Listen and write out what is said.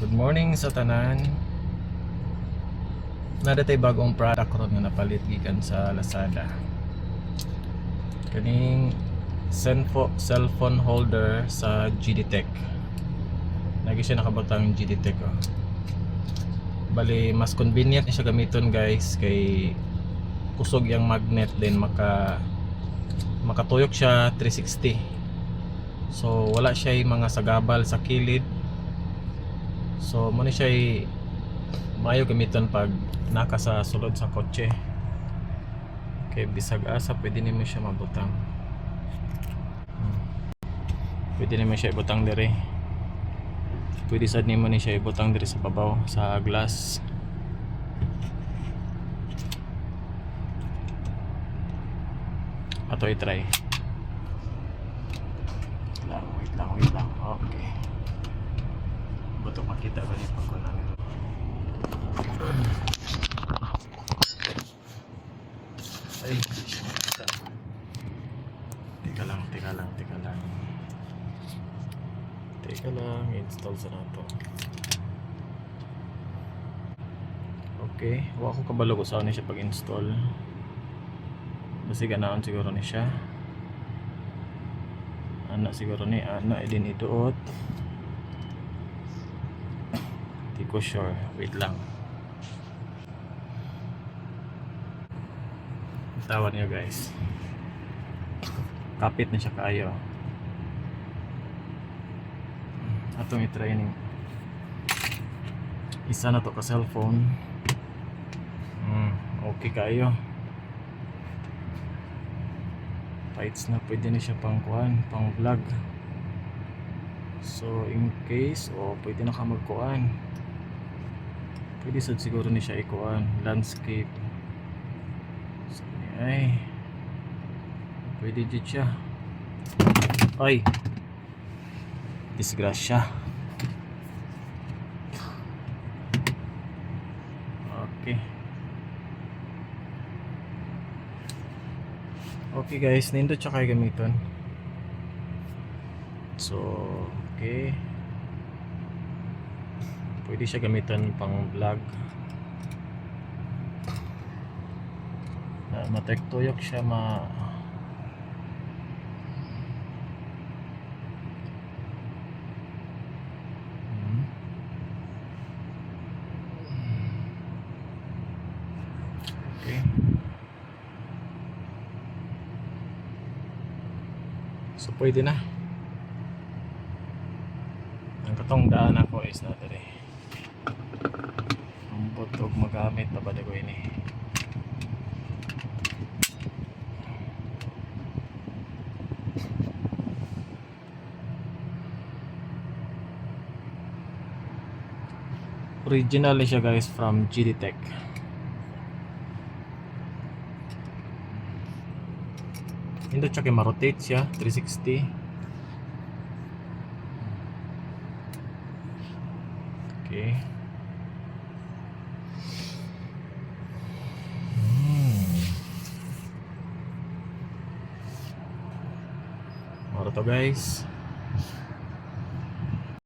Good morning sa tanan. Nadatay bagong product ron nga napalit gikan sa Lazada. Kaning cellphone holder sa GD-Tech. Lagi siya nakabutang GD-Tech oh. Bali mas convenient siya gamiton guys kay kusog yang magnet din makatuyok siya 360. So wala siya mga sagabal sa kilid. So muna siya maayo gamiton pag naka sa sulod sa kotse. Kay bisag asa pwede nimo siya mabutang. Pwede nimo siya ibutang dire. Pwede sad nimo ni siya ibutang dire sa babaw sa glass. Ato i-try. Wait lang. Okay. Buto makita ba ni pagkunan nito? Ay, teka lang. Install sa nato. Okay, wa ko kabalo ko saan siya pag-install. Basi ganaon siguro ni siya. Ana siguro ni ana din ituot. Di ko sure. Wait lang. Tawan niyo guys. Kapit na siya kaayo. Atong i-try ning isa na to ka cellphone. Okay kayo. Lights na pwede na siya pang kuan, pang vlog. So in case pwede na ka magkuan. Pwede sad siguro ni siya ikuan, landscape. So, ay. Pwede dito siya. Ay. Disgrasya. Okay guys, nindot siya kayo gamiton. So, okay. Pwede siya gamiton pang vlog. Matektuyok siya Okay. So pwede na. Ang katong daan ako is na dire. Ang butog magamit na ba ko ini? Original siya guys from GD-Tech. Hindi siya kaya ma-rotate siya 360. Okay. Maro to guys.